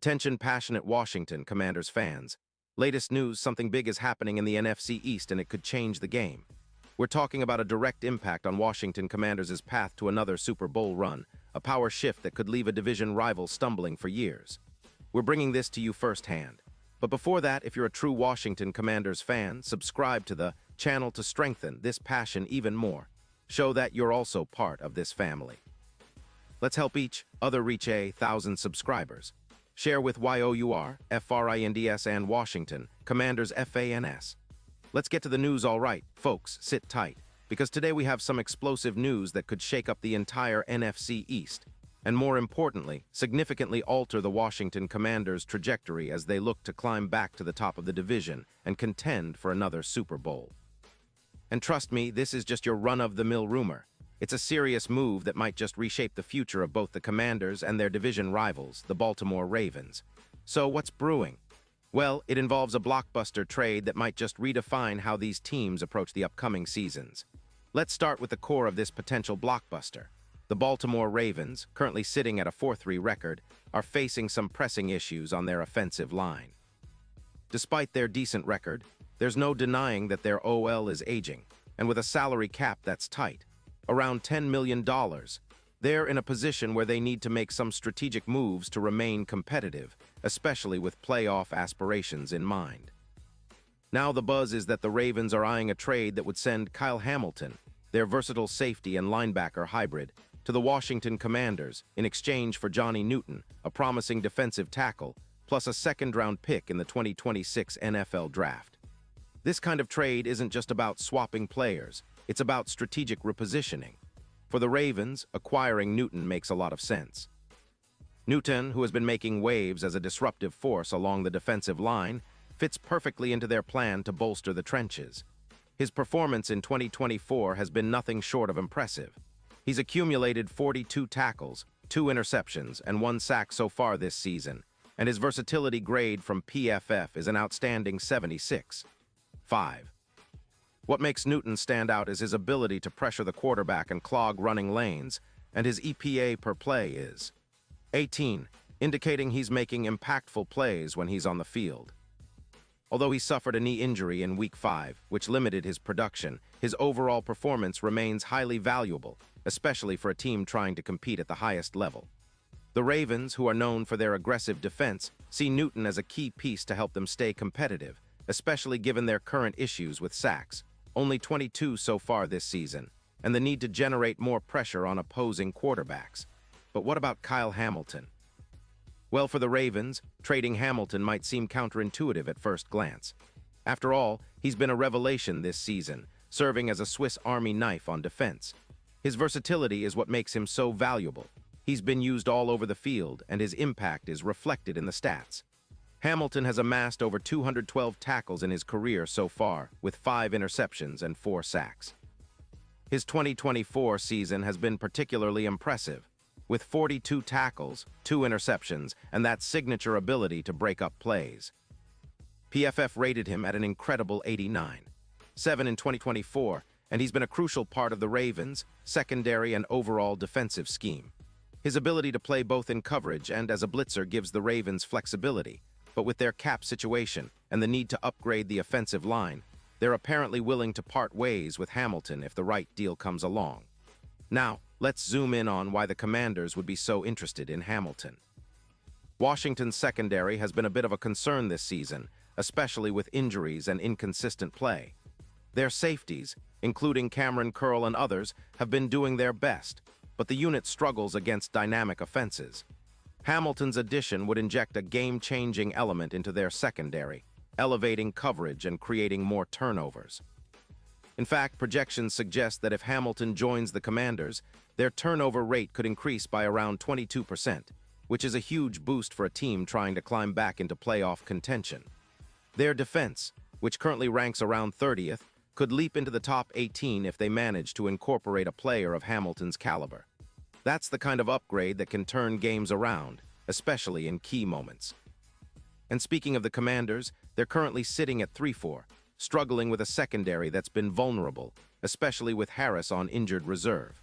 Attention passionate Washington Commanders fans. Latest news, something big is happening in the NFC East and it could change the game. We're talking about a direct impact on Washington Commanders' path to another Super Bowl run, a power shift that could leave a division rival stumbling for years. We're bringing this to you firsthand. But before that, if you're a true Washington Commanders fan, subscribe to the channel to strengthen this passion even more. Show that you're also part of this family. Let's help each other reach 1,000 subscribers. Share with YOUR, FRINDS and Washington, Commanders FANS. Let's get to the news. All right, folks, sit tight, because today we have some explosive news that could shake up the entire NFC East, and more importantly, significantly alter the Washington Commanders' trajectory as they look to climb back to the top of the division and contend for another Super Bowl. And trust me, this is just your run-of-the-mill rumor. It's a serious move that might just reshape the future of both the Commanders and their division rivals, the Baltimore Ravens. So what's brewing? Well, it involves a blockbuster trade that might just redefine how these teams approach the upcoming seasons. Let's start with the core of this potential blockbuster. The Baltimore Ravens, currently sitting at a 4-3 record, are facing some pressing issues on their offensive line. Despite their decent record, there's no denying that their OL is aging, and with a salary cap that's tight, around $10 million, they're in a position where they need to make some strategic moves to remain competitive, especially with playoff aspirations in mind. Now the buzz is that the Ravens are eyeing a trade that would send Kyle Hamilton, their versatile safety and linebacker hybrid, to the Washington Commanders in exchange for Johnny Newton, a promising defensive tackle, plus a second-round pick in the 2026 NFL Draft. This kind of trade isn't just about swapping players, it's about strategic repositioning. For the Ravens, acquiring Newton makes a lot of sense. Newton, who has been making waves as a disruptive force along the defensive line, fits perfectly into their plan to bolster the trenches. His performance in 2024 has been nothing short of impressive. He's accumulated 42 tackles, 2 interceptions, and 1 sack so far this season, and his versatility grade from PFF is an outstanding 76.5. What makes Newton stand out is his ability to pressure the quarterback and clog running lanes, and his EPA per play is 18, indicating he's making impactful plays when he's on the field. Although he suffered a knee injury in Week 5, which limited his production, his overall performance remains highly valuable, especially for a team trying to compete at the highest level. The Ravens, who are known for their aggressive defense, see Newton as a key piece to help them stay competitive, especially given their current issues with sacks. Only 22 so far this season, and the need to generate more pressure on opposing quarterbacks. But what about Kyle Hamilton? Well, for the Ravens, trading Hamilton might seem counterintuitive at first glance. After all, he's been a revelation this season, serving as a Swiss Army knife on defense. His versatility is what makes him so valuable. He's been used all over the field, and his impact is reflected in the stats. Hamilton has amassed over 212 tackles in his career so far, with 5 interceptions and 4 sacks. His 2024 season has been particularly impressive, with 42 tackles, 2 interceptions, and that signature ability to break up plays. PFF rated him at an incredible 89.7 in 2024, and he's been a crucial part of the Ravens' secondary and overall defensive scheme. His ability to play both in coverage and as a blitzer gives the Ravens flexibility, but with their cap situation and the need to upgrade the offensive line, they're apparently willing to part ways with Hamilton if the right deal comes along. Now, let's zoom in on why the Commanders would be so interested in Hamilton. Washington's secondary has been a bit of a concern this season, especially with injuries and inconsistent play. Their safeties, including Cameron Curl and others, have been doing their best, but the unit struggles against dynamic offenses. Hamilton's addition would inject a game-changing element into their secondary, elevating coverage and creating more turnovers. In fact, projections suggest that if Hamilton joins the Commanders, their turnover rate could increase by around 22%, which is a huge boost for a team trying to climb back into playoff contention. Their defense, which currently ranks around 30th, could leap into the top 18 if they manage to incorporate a player of Hamilton's caliber. That's the kind of upgrade that can turn games around, especially in key moments. And speaking of the Commanders, they're currently sitting at 3-4, struggling with a secondary that's been vulnerable, especially with Harris on injured reserve.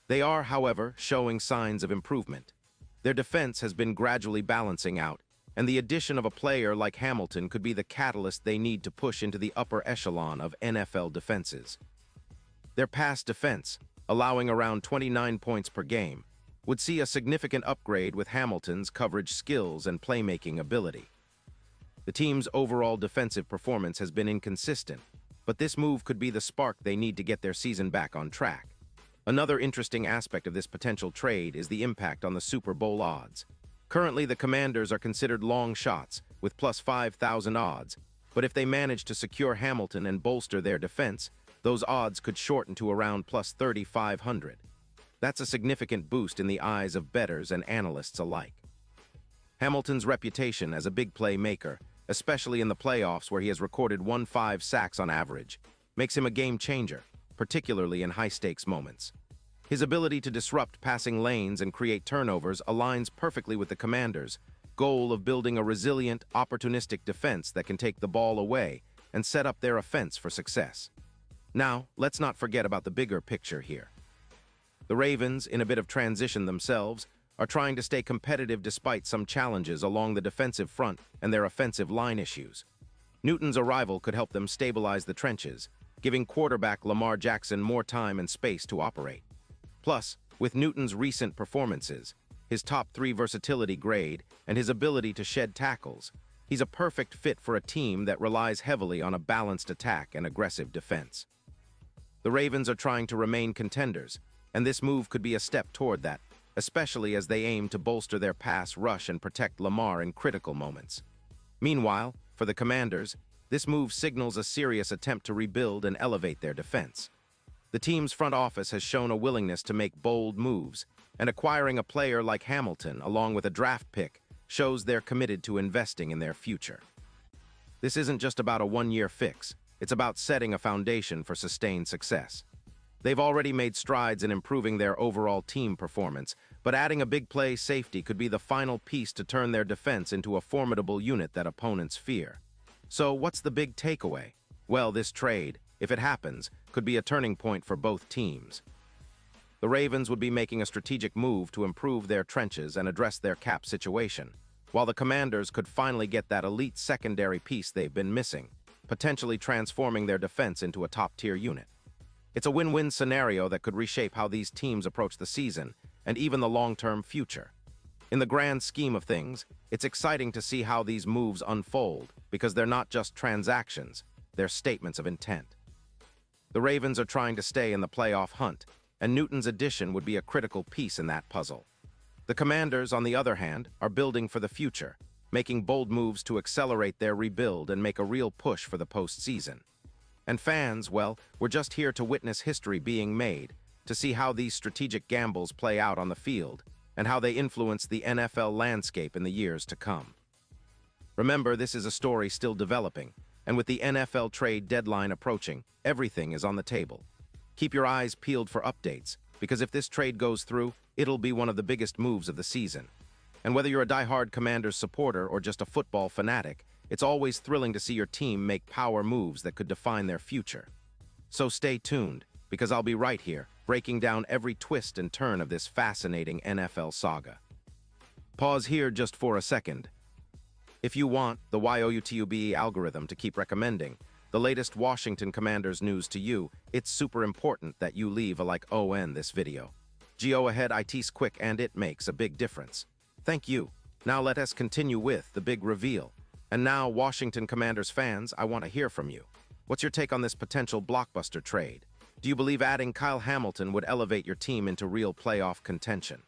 They are, however, showing signs of improvement. Their defense has been gradually balancing out, and the addition of a player like Hamilton could be the catalyst they need to push into the upper echelon of NFL defenses. Their pass defense, allowing around 29 points per game, would see a significant upgrade with Hamilton's coverage skills and playmaking ability. The team's overall defensive performance has been inconsistent, but this move could be the spark they need to get their season back on track. Another interesting aspect of this potential trade is the impact on the Super Bowl odds. Currently, the Commanders are considered long shots, with plus 5,000 odds, but if they manage to secure Hamilton and bolster their defense, those odds could shorten to around plus 3,500. That's a significant boost in the eyes of bettors and analysts alike. Hamilton's reputation as a big play maker, especially in the playoffs where he has recorded 15 sacks on average, makes him a game changer, particularly in high-stakes moments. His ability to disrupt passing lanes and create turnovers aligns perfectly with the Commanders' goal of building a resilient, opportunistic defense that can take the ball away and set up their offense for success. Now, let's not forget about the bigger picture here. The Ravens, in a bit of transition themselves, are trying to stay competitive despite some challenges along the defensive front and their offensive line issues. Newton's arrival could help them stabilize the trenches, giving quarterback Lamar Jackson more time and space to operate. Plus, with Newton's recent performances, his top 3 versatility grade, and his ability to shed tackles, he's a perfect fit for a team that relies heavily on a balanced attack and aggressive defense. The Ravens are trying to remain contenders, and this move could be a step toward that, especially as they aim to bolster their pass rush and protect Lamar in critical moments. Meanwhile, for the Commanders, this move signals a serious attempt to rebuild and elevate their defense. The team's front office has shown a willingness to make bold moves, and acquiring a player like Hamilton along with a draft pick shows they're committed to investing in their future. This isn't just about a one-year fix, it's about setting a foundation for sustained success. They've already made strides in improving their overall team performance, but adding a big play safety could be the final piece to turn their defense into a formidable unit that opponents fear. So what's the big takeaway? Well, this trade, if it happens, could be a turning point for both teams. The Ravens would be making a strategic move to improve their trenches and address their cap situation, while the Commanders could finally get that elite secondary piece they've been missing, potentially transforming their defense into a top-tier unit. It's a win-win scenario that could reshape how these teams approach the season and even the long-term future. In the grand scheme of things, it's exciting to see how these moves unfold because they're not just transactions, they're statements of intent. The Ravens are trying to stay in the playoff hunt, and Newton's addition would be a critical piece in that puzzle. The Commanders, on the other hand, are building for the future, making bold moves to accelerate their rebuild and make a real push for the postseason. And fans, well, we're just here to witness history being made, to see how these strategic gambles play out on the field, and how they influence the NFL landscape in the years to come. Remember, this is a story still developing, and with the NFL trade deadline approaching, everything is on the table. Keep your eyes peeled for updates, because if this trade goes through, it'll be one of the biggest moves of the season. And whether you're a die-hard Commanders supporter or just a football fanatic, it's always thrilling to see your team make power moves that could define their future. So stay tuned, because I'll be right here, breaking down every twist and turn of this fascinating NFL saga. Pause here just for a second. If you want the YouTube algorithm to keep recommending the latest Washington Commanders news to you, it's super important that you leave a like on this video. Go ahead, it's quick and it makes a big difference. Thank you. Now let us continue with the big reveal. And now, Washington Commanders fans, I want to hear from you. What's your take on this potential blockbuster trade? Do you believe adding Kyle Hamilton would elevate your team into real playoff contention?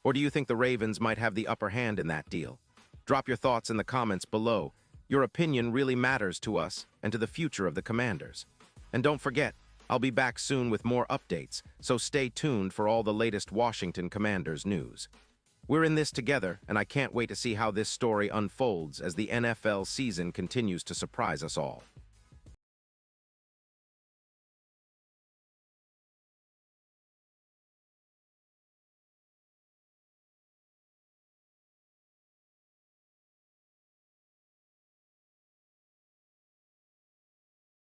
Or do you think the Ravens might have the upper hand in that deal? Drop your thoughts in the comments below. Your opinion really matters to us and to the future of the Commanders. And don't forget, I'll be back soon with more updates, so stay tuned for all the latest Washington Commanders news. We're in this together, and I can't wait to see how this story unfolds as the NFL season continues to surprise us all.